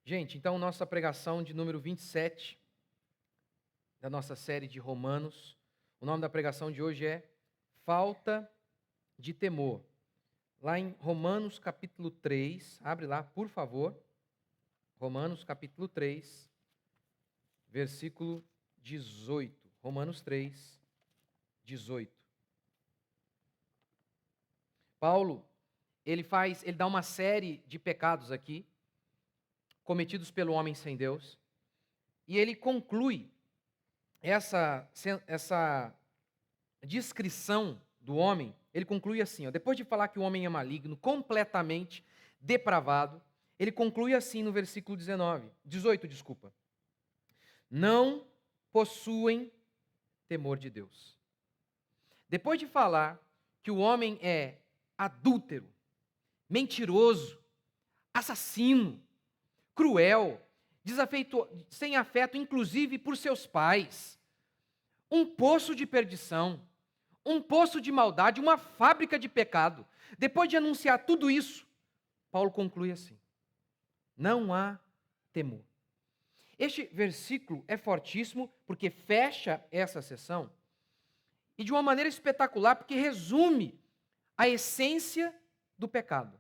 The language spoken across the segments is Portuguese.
Gente, então nossa pregação de número 27 da nossa série de Romanos. O nome da pregação de hoje é Falta de Temor. Lá em Romanos capítulo 3, abre lá, por favor. Romanos capítulo 3, versículo 18. Romanos 3, 18. Paulo, ele dá uma série de pecados aqui, cometidos pelo homem sem Deus, e ele conclui essa descrição do homem, ele conclui assim, depois de falar que o homem é maligno, completamente depravado, ele conclui assim no versículo 18, desculpa. Não possuem temor de Deus. Depois de falar que o homem é adúltero, mentiroso, assassino, cruel, sem afeto, inclusive por seus pais, um poço de perdição, um poço de maldade, uma fábrica de pecado. Depois de anunciar tudo isso, Paulo conclui assim: não há temor. Este versículo é fortíssimo porque fecha essa sessão e de uma maneira espetacular porque resume a essência do pecado,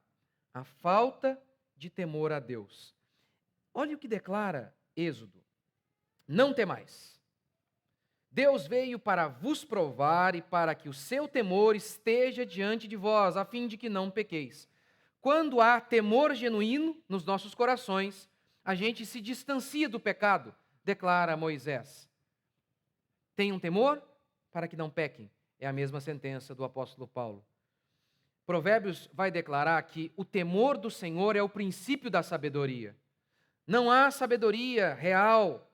a falta de temor a Deus. Olha o que declara Êxodo: não temais. Deus veio para vos provar e para que o seu temor esteja diante de vós, a fim de que não pequeis. Quando há temor genuíno nos nossos corações, a gente se distancia do pecado, declara Moisés. Tenham temor para que não pequem. É a mesma sentença do apóstolo Paulo. Provérbios vai declarar que o temor do Senhor é o princípio da sabedoria. Não há sabedoria real,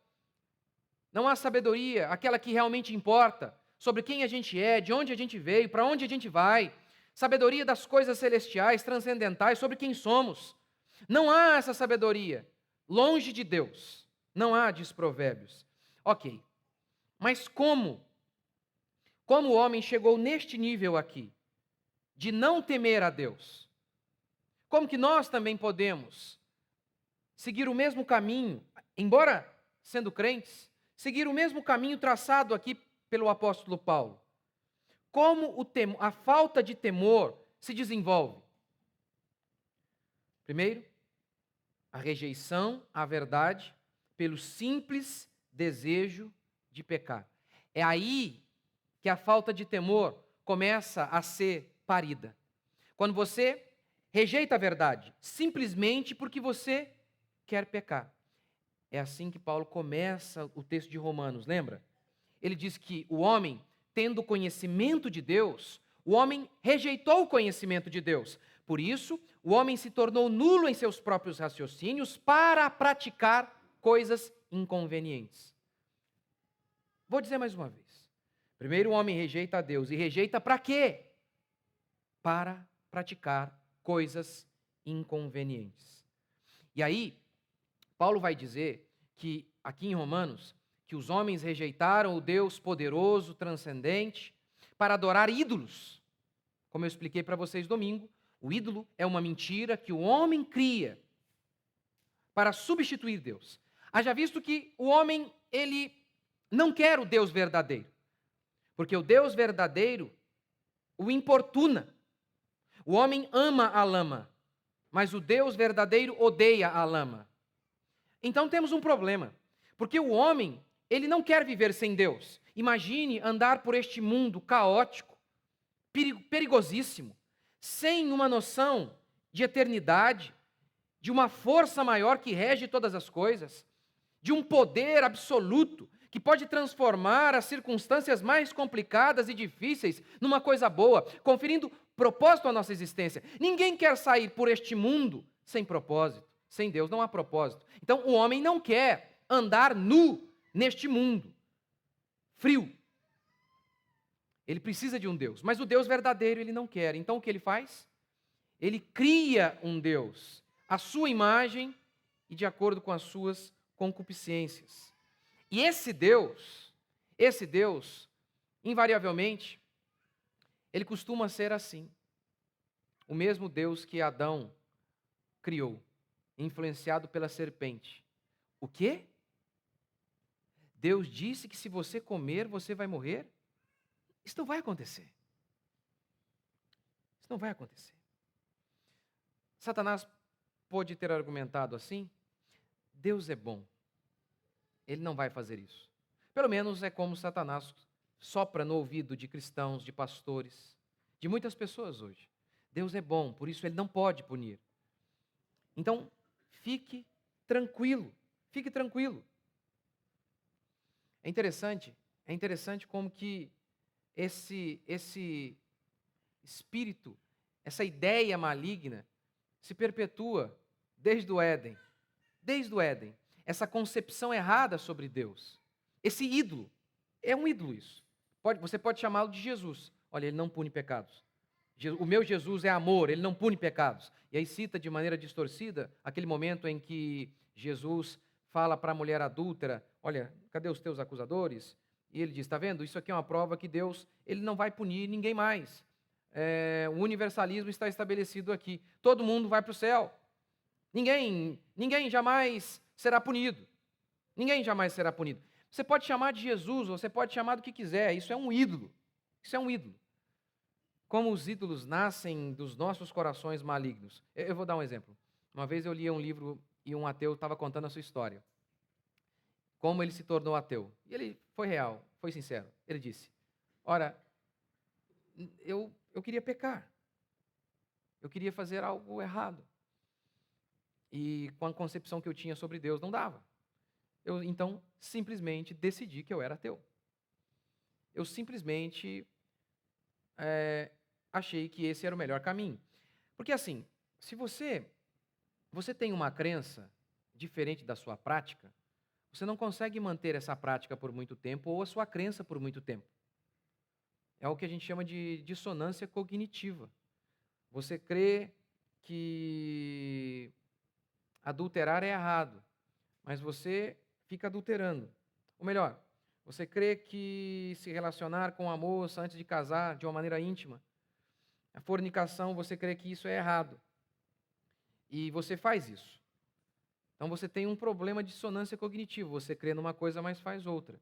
não há sabedoria, aquela que realmente importa, sobre quem a gente é, de onde a gente veio, para onde a gente vai. Sabedoria das coisas celestiais, transcendentais, sobre quem somos. Não há essa sabedoria longe de Deus. Não há, diz Provérbios. Ok, mas como o homem chegou neste nível aqui, de não temer a Deus? Como que nós também podemos seguir o mesmo caminho, embora sendo crentes, seguir o mesmo caminho traçado aqui pelo apóstolo Paulo? Como a falta de temor se desenvolve? Primeiro, a rejeição à verdade pelo simples desejo de pecar. É aí que a falta de temor começa a ser parida. Quando você rejeita a verdade simplesmente porque você quer pecar. É assim que Paulo começa o texto de Romanos, lembra? Ele diz que o homem, tendo conhecimento de Deus, o homem rejeitou o conhecimento de Deus. Por isso, o homem se tornou nulo em seus próprios raciocínios para praticar coisas inconvenientes. Vou dizer mais uma vez. Primeiro, o homem rejeita a Deus. E rejeita para quê? Para praticar coisas inconvenientes. E aí, Paulo vai dizer que, aqui em Romanos, que os homens rejeitaram o Deus poderoso, transcendente, para adorar ídolos. Como eu expliquei para vocês domingo, o ídolo é uma mentira que o homem cria para substituir Deus. Haja visto que o homem, ele não quer o Deus verdadeiro, porque o Deus verdadeiro o importuna. O homem ama a lama, mas o Deus verdadeiro odeia a lama. Então temos um problema, porque o homem, ele não quer viver sem Deus. Imagine andar por este mundo caótico, perigosíssimo, sem uma noção de eternidade, de uma força maior que rege todas as coisas, de um poder absoluto que pode transformar as circunstâncias mais complicadas e difíceis numa coisa boa, conferindo propósito à nossa existência. Ninguém quer sair por este mundo sem propósito. Sem Deus não há propósito. Então o homem não quer andar nu neste mundo frio. Ele precisa de um Deus, mas o Deus verdadeiro ele não quer. Então o que ele faz? Ele cria um Deus, à sua imagem e de acordo com as suas concupiscências. E esse Deus, invariavelmente, ele costuma ser assim. O mesmo Deus que Adão criou. influenciado pela serpente. O quê? Deus disse que se você comer, você vai morrer? Isso não vai acontecer. Isso não vai acontecer. Satanás pode ter argumentado assim? Deus é bom. Ele não vai fazer isso. Pelo menos é como Satanás sopra no ouvido de cristãos, de pastores, de muitas pessoas hoje. Deus é bom, por isso ele não pode punir. Então, fique tranquilo. Fique tranquilo. É interessante como que esse espírito, essa ideia maligna se perpetua desde o Éden. Desde o Éden. Essa concepção errada sobre Deus. Esse ídolo. É um ídolo isso. Você pode chamá-lo de Jesus. Olha, ele não pune pecados. O meu Jesus é amor, ele não pune pecados. E aí cita de maneira distorcida aquele momento em que Jesus fala para a mulher adúltera, olha, cadê os teus acusadores? E ele diz, está vendo? Isso aqui é uma prova que Deus ele não vai punir ninguém mais. O universalismo está estabelecido aqui. Todo mundo vai para o céu. Ninguém jamais será punido. Ninguém jamais será punido. Você pode chamar de Jesus, ou você pode chamar do que quiser. Isso é um ídolo. Isso é um ídolo. Como os ídolos nascem dos nossos corações malignos. Eu vou dar um exemplo. Uma vez eu li um livro e um ateu estava contando a sua história. Como ele se tornou ateu. E ele foi real, foi sincero. Ele disse, ora, eu queria pecar. Eu queria fazer algo errado. E com a concepção que eu tinha sobre Deus, não dava. Eu, então, simplesmente decidi que eu era ateu. Eu simplesmente achei que esse era o melhor caminho. Porque assim, se você tem uma crença diferente da sua prática, você não consegue manter essa prática por muito tempo ou a sua crença por muito tempo. É o que a gente chama de dissonância cognitiva. Você crê que adulterar é errado, mas você fica adulterando. Ou melhor, você crê que se relacionar com a moça antes de casar de uma maneira íntima, a fornicação, você crê que isso é errado. E você faz isso. Então você tem um problema de dissonância cognitiva. Você crê numa coisa, mas faz outra.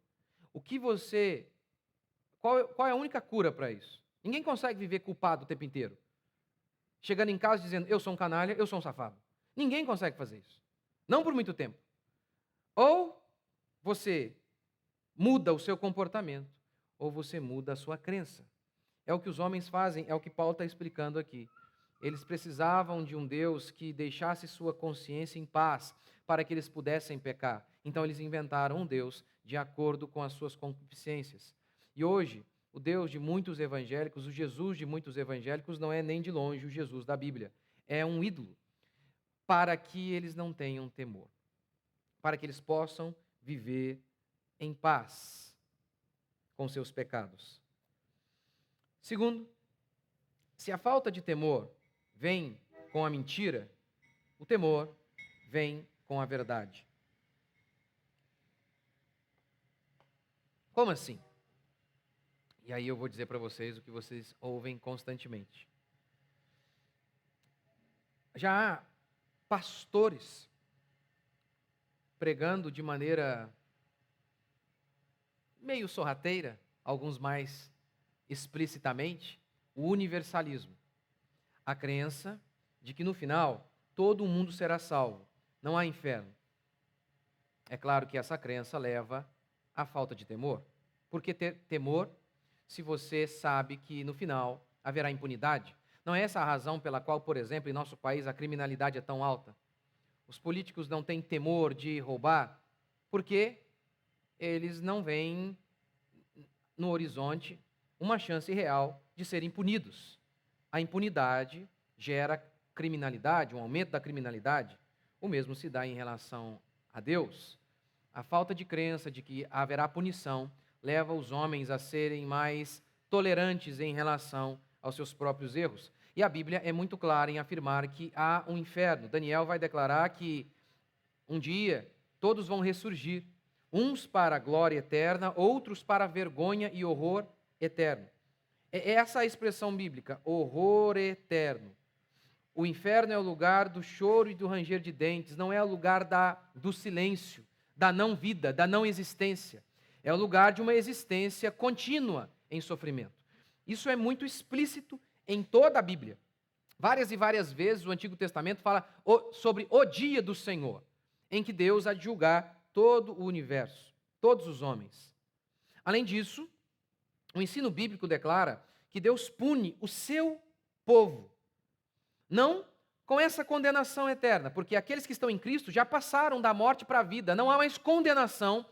Qual é a única cura para isso? Ninguém consegue viver culpado o tempo inteiro. Chegando em casa dizendo, eu sou um canalha, eu sou um safado. Ninguém consegue fazer isso. Não por muito tempo. Ou você muda o seu comportamento, ou você muda a sua crença. É o que os homens fazem, é o que Paulo está explicando aqui. Eles precisavam de um Deus que deixasse sua consciência em paz, para que eles pudessem pecar. Então eles inventaram um Deus de acordo com as suas concupiscências. E hoje, o Deus de muitos evangélicos, o Jesus de muitos evangélicos, não é nem de longe o Jesus da Bíblia. É um ídolo, para que eles não tenham temor. Para que eles possam viver em paz com seus pecados. Segundo, se a falta de temor vem com a mentira, o temor vem com a verdade. Como assim? E aí eu vou dizer para vocês o que vocês ouvem constantemente. Já há pastores pregando de maneira meio sorrateira, alguns mais explicitamente, o universalismo. A crença de que no final todo mundo será salvo, não há inferno. É claro que essa crença leva à falta de temor. Por que ter temor se você sabe que no final haverá impunidade? Não é essa a razão pela qual, por exemplo, em nosso país a criminalidade é tão alta? Os políticos não têm temor de roubar porque eles não veem no horizonte uma chance real de serem punidos. A impunidade gera criminalidade, um aumento da criminalidade. O mesmo se dá em relação a Deus. A falta de crença de que haverá punição leva os homens a serem mais tolerantes em relação aos seus próprios erros. E a Bíblia é muito clara em afirmar que há um inferno. Daniel vai declarar que um dia todos vão ressurgir, uns para a glória eterna, outros para a vergonha e horror eterno. É essa a expressão bíblica, horror eterno. O inferno é o lugar do choro e do ranger de dentes, não é o lugar do silêncio, da não vida, da não existência. É o lugar de uma existência contínua em sofrimento. Isso é muito explícito em toda a Bíblia. Várias e várias vezes o Antigo Testamento fala sobre o dia do Senhor, em que Deus há de julgar todo o universo, todos os homens. Além disso, o ensino bíblico declara que Deus pune o seu povo, não com essa condenação eterna, porque aqueles que estão em Cristo já passaram da morte para a vida, não há mais condenação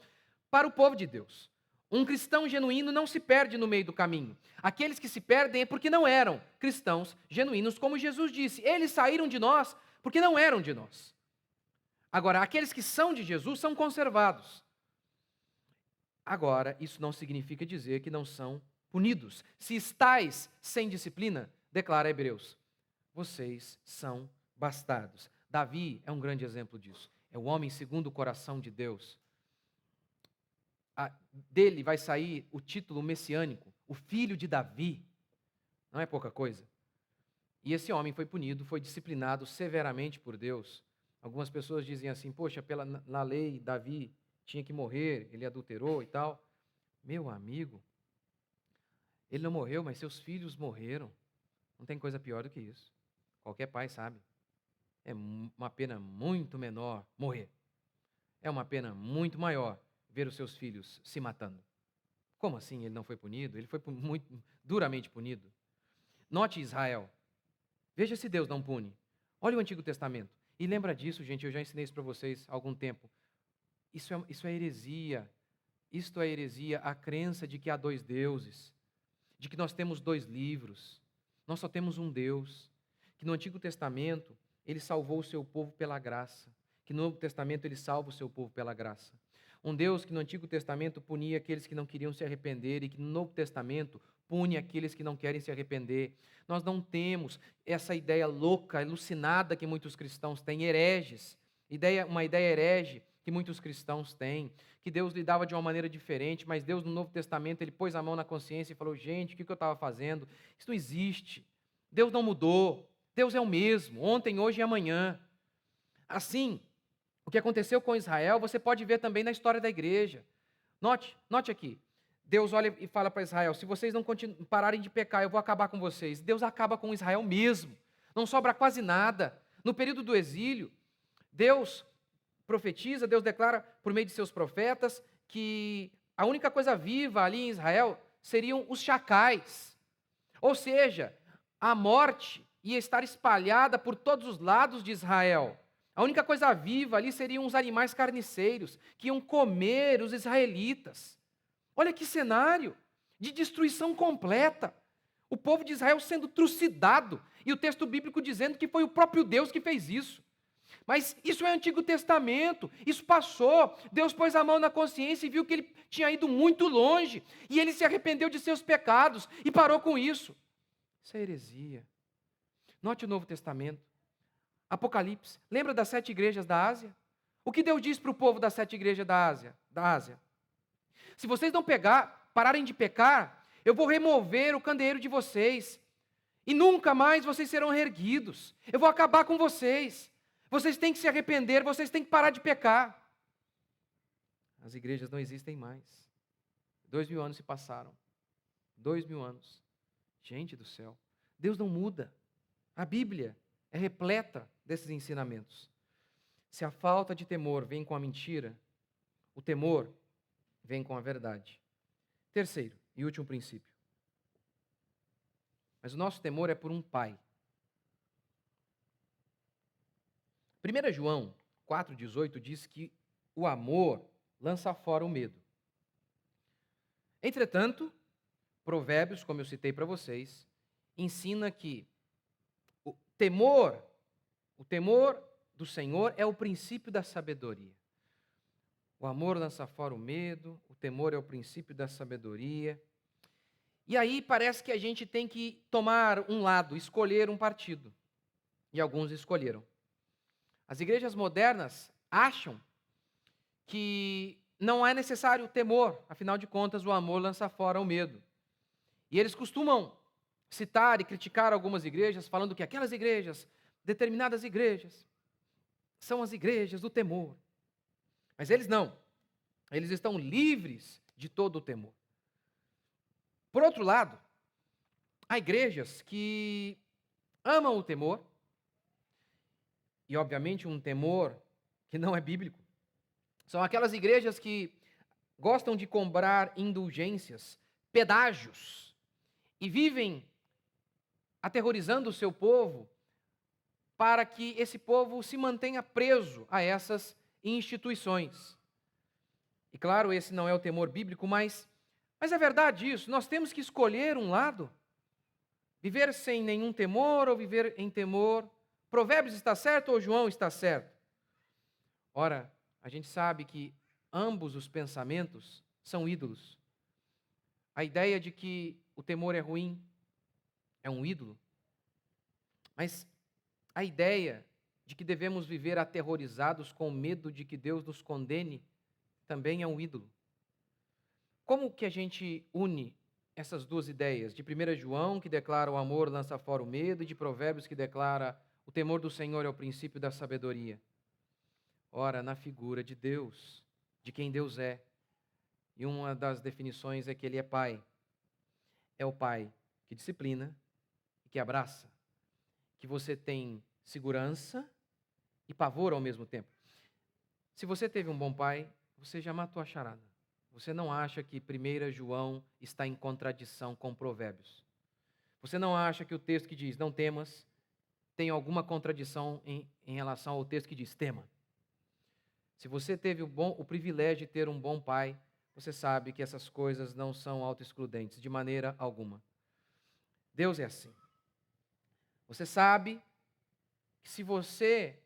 para o povo de Deus. Um cristão genuíno não se perde no meio do caminho. Aqueles que se perdem é porque não eram cristãos genuínos, como Jesus disse. Eles saíram de nós porque não eram de nós. Agora, aqueles que são de Jesus são conservados. Agora, isso não significa dizer que não são punidos. Se estáis sem disciplina, declara Hebreus, vocês são bastardos. Davi é um grande exemplo disso. É o homem segundo o coração de Deus. Dele vai sair o título messiânico, o filho de Davi. Não é pouca coisa. E esse homem foi punido, foi disciplinado severamente por Deus. Algumas pessoas dizem assim, poxa, na lei Davi tinha que morrer, ele adulterou e tal. Meu amigo, ele não morreu, mas seus filhos morreram. Não tem coisa pior do que isso. Qualquer pai sabe. É uma pena muito menor morrer. É uma pena muito maior ver os seus filhos se matando. Como assim ele não foi punido? Ele foi muito duramente punido. Note Israel. Veja se Deus não pune. Olha o Antigo Testamento. E lembra disso, gente, eu já ensinei isso para vocês há algum tempo. Isso é heresia. Isto é heresia, a crença de que há dois deuses, de que nós temos dois livros, nós só temos um Deus, que no Antigo Testamento ele salvou o seu povo pela graça, que no Novo Testamento ele salva o seu povo pela graça. Um Deus que no Antigo Testamento punia aqueles que não queriam se arrepender e que no Novo Testamento pune aqueles que não querem se arrepender. Nós não temos essa ideia louca, alucinada que muitos cristãos têm, hereges, uma ideia herege que muitos cristãos têm, que Deus lidava de uma maneira diferente, mas Deus no Novo Testamento ele pôs a mão na consciência e falou, gente, o que eu estava fazendo? Isso não existe. Deus não mudou. Deus é o mesmo, ontem, hoje e amanhã. Assim, o que aconteceu com Israel, você pode ver também na história da igreja. Note aqui. Deus olha e fala para Israel, se vocês não pararem de pecar, eu vou acabar com vocês. Deus acaba com Israel mesmo. Não sobra quase nada. No período do exílio, Deus profetiza, Deus declara por meio de seus profetas que a única coisa viva ali em Israel seriam os chacais. Ou seja, a morte ia estar espalhada por todos os lados de Israel. A única coisa viva ali seriam os animais carniceiros que iam comer os israelitas. Olha que cenário de destruição completa. O povo de Israel sendo trucidado e o texto bíblico dizendo que foi o próprio Deus que fez isso. Mas isso é Antigo Testamento, isso passou. Deus pôs a mão na consciência e viu que ele tinha ido muito longe. E ele se arrependeu de seus pecados e parou com isso. Isso é heresia. Note o Novo Testamento. Apocalipse. Lembra das 7 igrejas da Ásia? O que Deus diz para o povo das 7 igrejas da Ásia? Se vocês não pararem de pecar, eu vou remover o candeeiro de vocês. E nunca mais vocês serão reerguidos. Eu vou acabar com vocês. Vocês têm que se arrepender, vocês têm que parar de pecar. As igrejas não existem mais. 2000 anos se passaram. 2000 anos. Gente do céu. Deus não muda. A Bíblia é repleta desses ensinamentos. Se a falta de temor vem com a mentira, o temor vem com a verdade. Terceiro e último princípio. Mas o nosso temor é por um pai. 1 João 4,18 diz que o amor lança fora o medo. Entretanto, Provérbios, como eu citei para vocês, ensina que o temor do Senhor é o princípio da sabedoria. O amor lança fora o medo, o temor é o princípio da sabedoria. E aí parece que a gente tem que tomar um lado, escolher um partido. E alguns escolheram. As igrejas modernas acham que não é necessário o temor, afinal de contas o amor lança fora o medo. E eles costumam citar e criticar algumas igrejas, falando que aquelas igrejas determinadas igrejas são as igrejas do temor. Mas eles não. Eles estão livres de todo o temor. Por outro lado, há igrejas que amam o temor, e obviamente um temor que não é bíblico. São aquelas igrejas que gostam de cobrar indulgências, pedágios, e vivem aterrorizando o seu povo para que esse povo se mantenha preso a essas instituições. E claro, esse não é o temor bíblico, mas é verdade isso. Nós temos que escolher um lado. Viver sem nenhum temor ou viver em temor. Provérbios está certo ou João está certo? Ora, a gente sabe que ambos os pensamentos são ídolos. A ideia de que o temor é ruim é um ídolo. Mas a ideia de que devemos viver aterrorizados com medo de que Deus nos condene também é um ídolo. Como que a gente une essas duas ideias? De 1 João, que declara o amor lança fora o medo, e de Provérbios, que declara o temor do Senhor é o princípio da sabedoria. Ora, na figura de Deus, de quem Deus é. E uma das definições é que Ele é Pai. É o Pai que disciplina e que abraça. Que você tem segurança e pavor ao mesmo tempo. Se você teve um bom pai, você já matou a charada. Você não acha que 1 João está em contradição com Provérbios. Você não acha que o texto que diz não temas tem alguma contradição em relação ao texto que diz tema. Se você teve o privilégio de ter um bom pai, você sabe que essas coisas não são autoexcludentes, de maneira alguma. Deus é assim. Você sabe que se você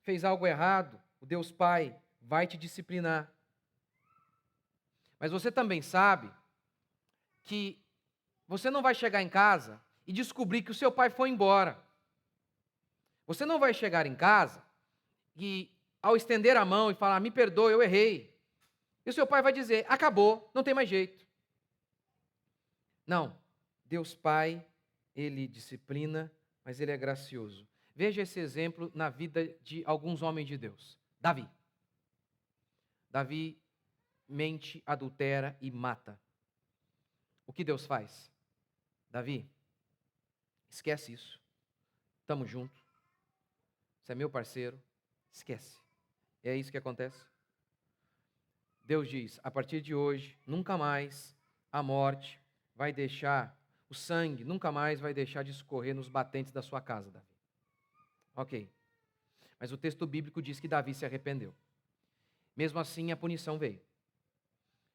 fez algo errado, o Deus Pai vai te disciplinar. Mas você também sabe que você não vai chegar em casa e descobrir que o seu pai foi embora. Você não vai chegar em casa e, ao estender a mão e falar, me perdoe, eu errei. E o seu pai vai dizer, acabou, não tem mais jeito. Não, Deus Pai, Ele disciplina, mas Ele é gracioso. Veja esse exemplo na vida de alguns homens de Deus. Davi. Davi mente, adultera e mata. O que Deus faz? Davi, esquece isso. Estamos juntos. Você é meu parceiro. Esquece. É isso que acontece. Deus diz, a partir de hoje, nunca mais a morte vai deixar, o sangue nunca mais vai deixar de escorrer nos batentes da sua casa, Davi. Ok. Mas o texto bíblico diz que Davi se arrependeu. Mesmo assim, a punição veio.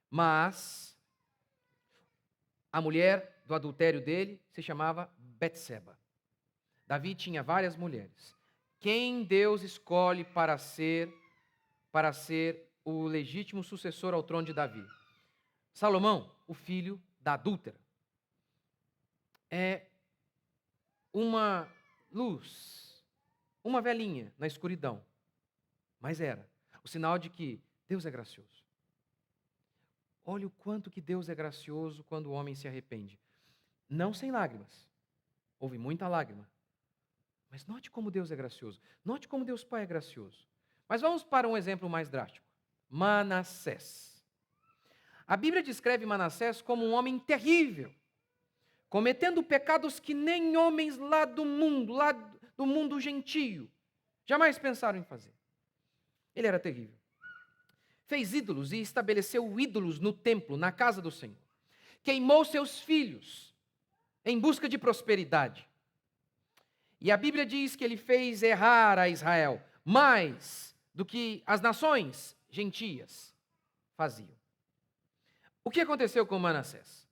Mas a mulher do adultério dele se chamava Betseba. Davi tinha várias mulheres. Quem Deus escolhe para ser o legítimo sucessor ao trono de Davi? Salomão, o filho da adúltera. É uma luz, uma velhinha na escuridão. Mas era o sinal de que Deus é gracioso. Olha o quanto que Deus é gracioso quando o homem se arrepende. Não sem lágrimas. Houve muita lágrima. Mas note como Deus é gracioso. Note como Deus Pai é gracioso. Mas vamos para um exemplo mais drástico. Manassés. A Bíblia descreve Manassés como um homem terrível, cometendo pecados que nem homens lá do mundo gentio, jamais pensaram em fazer. Ele era terrível. Fez ídolos e estabeleceu ídolos no templo, na casa do Senhor. Queimou seus filhos em busca de prosperidade. E a Bíblia diz que ele fez errar a Israel mais do que as nações gentias faziam. O que aconteceu com Manassés?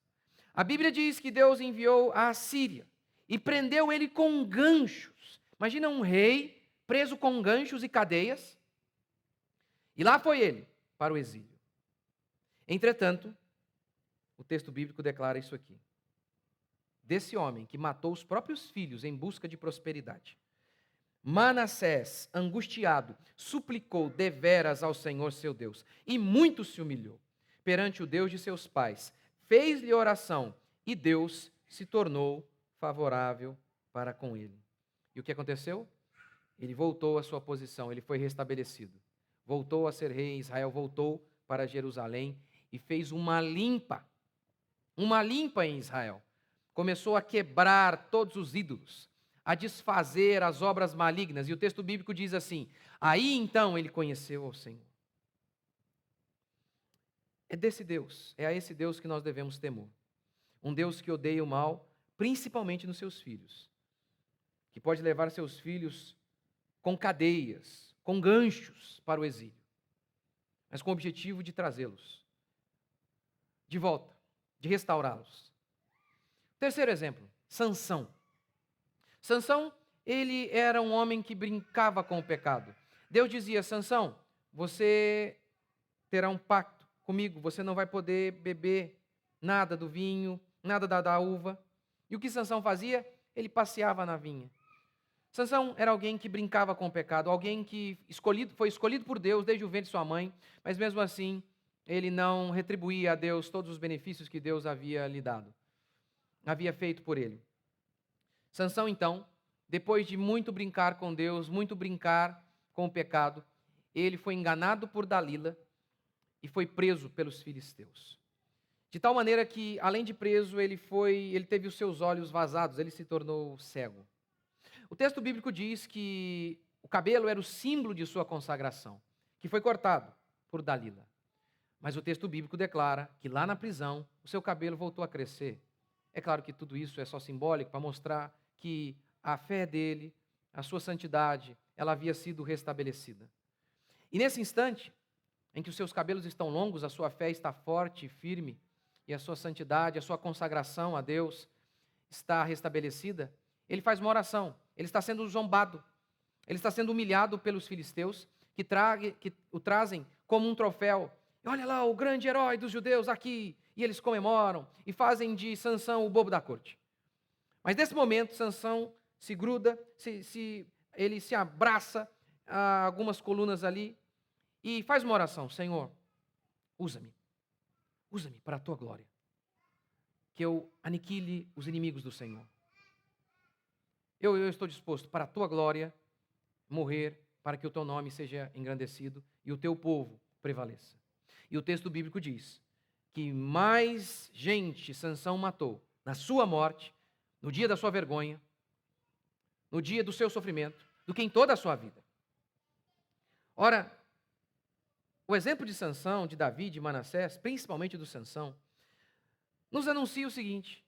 A Bíblia diz que Deus enviou a Assíria e prendeu ele com ganchos. Imagina um rei preso com ganchos e cadeias. E lá foi ele para o exílio. Entretanto, o texto bíblico declara isso aqui. Desse homem que matou os próprios filhos em busca de prosperidade. Manassés, angustiado, suplicou deveras ao Senhor seu Deus, e muito se humilhou perante o Deus de seus pais. Fez-lhe oração, e Deus se tornou favorável para com ele. E o que aconteceu? Ele voltou à sua posição, ele foi restabelecido. Voltou a ser rei em Israel, voltou para Jerusalém e fez uma limpa em Israel. Começou a quebrar todos os ídolos, a desfazer as obras malignas. E o texto bíblico diz assim: aí então ele conheceu ao Senhor. É desse Deus, é a esse Deus que nós devemos temor. Um Deus que odeia o mal, principalmente nos seus filhos, que pode levar seus filhos com cadeias, com ganchos para o exílio, mas com o objetivo de trazê-los de volta, de restaurá-los. Terceiro exemplo, Sansão. Sansão, ele era um homem que brincava com o pecado. Deus dizia: Sansão, você terá um pacto comigo, você não vai poder beber nada do vinho, nada da uva. E o que Sansão fazia? Ele passeava na vinha. Sansão era alguém que brincava com o pecado, alguém que foi escolhido por Deus desde o ventre de sua mãe, mas mesmo assim ele não retribuía a Deus todos os benefícios que Deus havia lhe dado, havia feito por ele. Sansão, então, depois de muito brincar com Deus, muito brincar com o pecado, ele foi enganado por Dalila e foi preso pelos filisteus. De tal maneira que, além de preso, ele teve os seus olhos vazados, ele se tornou cego. O texto bíblico diz que o cabelo era o símbolo de sua consagração, que foi cortado por Dalila. Mas o texto bíblico declara que lá na prisão o seu cabelo voltou a crescer. É claro que tudo isso é só simbólico para mostrar que a fé dele, a sua santidade, ela havia sido restabelecida. E nesse instante em que os seus cabelos estão longos, a sua fé está forte e firme, e a sua santidade, a sua consagração a Deus está restabelecida, ele faz uma oração. Ele está sendo zombado, ele está sendo humilhado pelos filisteus, que o trazem como um troféu. E olha lá, o grande herói dos judeus aqui. E eles comemoram e fazem de Sansão o bobo da corte. Mas nesse momento, Sansão se gruda, ele se abraça a algumas colunas ali e faz uma oração: Senhor, usa-me para a tua glória, que eu aniquile os inimigos do Senhor. Eu estou disposto, para a tua glória, morrer, para que o teu nome seja engrandecido e o teu povo prevaleça. E o texto bíblico diz que mais gente Sansão matou na sua morte, no dia da sua vergonha, no dia do seu sofrimento, do que em toda a sua vida. Ora, o exemplo de Sansão, de Davi, de Manassés, principalmente do Sansão, nos anuncia o seguinte: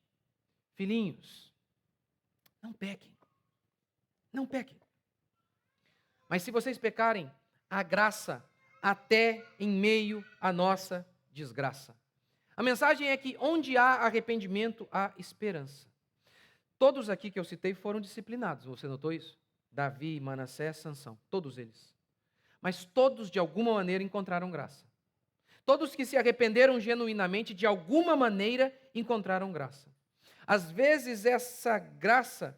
filhinhos, não pequem. Não pequem. Mas se vocês pecarem, há graça até em meio à nossa desgraça. A mensagem é que onde há arrependimento, há esperança. Todos aqui que eu citei foram disciplinados, você notou isso? Davi, Manassés, Sansão, todos eles. Mas todos de alguma maneira encontraram graça. Todos que se arrependeram genuinamente, de alguma maneira encontraram graça. Às vezes essa graça,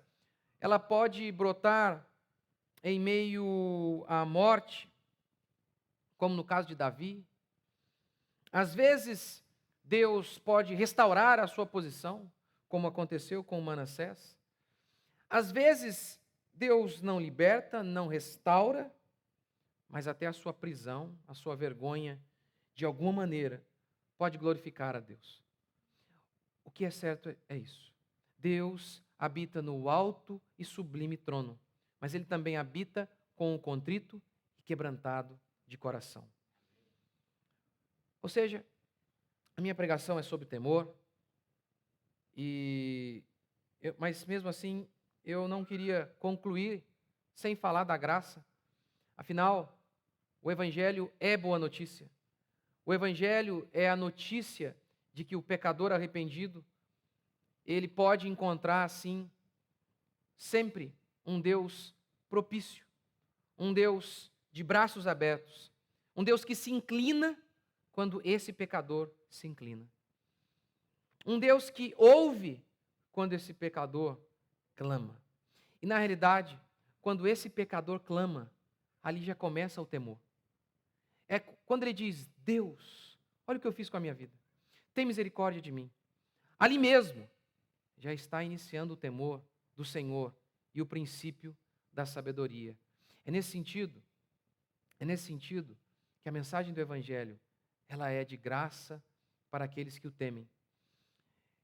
ela pode brotar em meio à morte, como no caso de Davi. Às vezes, Deus pode restaurar a sua posição, como aconteceu com Manassés. Às vezes, Deus não liberta, não restaura, mas até a sua prisão, a sua vergonha, de alguma maneira, pode glorificar a Deus. O que é certo é isso. Deus habita no alto e sublime trono, mas Ele também habita com o contrito e quebrantado de coração. Ou seja, a minha pregação é sobre temor, mas mesmo assim eu não queria concluir sem falar da graça. Afinal, o Evangelho é boa notícia. O Evangelho é a notícia de que o pecador arrependido, ele pode encontrar, assim, sempre um Deus propício, um Deus de braços abertos, um Deus que se inclina quando esse pecador se inclina. Um Deus que ouve quando esse pecador clama. E na realidade, quando esse pecador clama, ali já começa o temor. É quando ele diz: Deus, olha o que eu fiz com a minha vida, tem misericórdia de mim. Ali mesmo, já está iniciando o temor do Senhor e o princípio da sabedoria. É nesse sentido que a mensagem do Evangelho, ela é de graça para aqueles que o temem.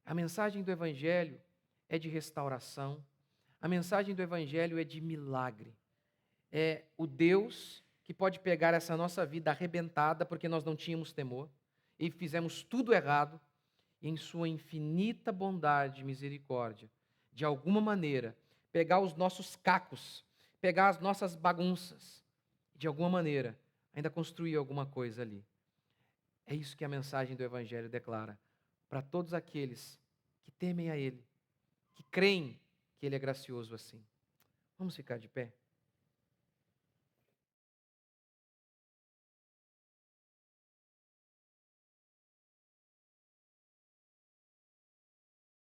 A mensagem do Evangelho é de restauração. A mensagem do Evangelho é de milagre. É o Deus que pode pegar essa nossa vida arrebentada porque nós não tínhamos temor e fizemos tudo errado, e em sua infinita bondade e misericórdia, de alguma maneira, pegar os nossos cacos, pegar as nossas bagunças, de alguma maneira, ainda construir alguma coisa ali. É isso que a mensagem do Evangelho declara para todos aqueles que temem a Ele, que creem que Ele é gracioso assim. Vamos ficar de pé?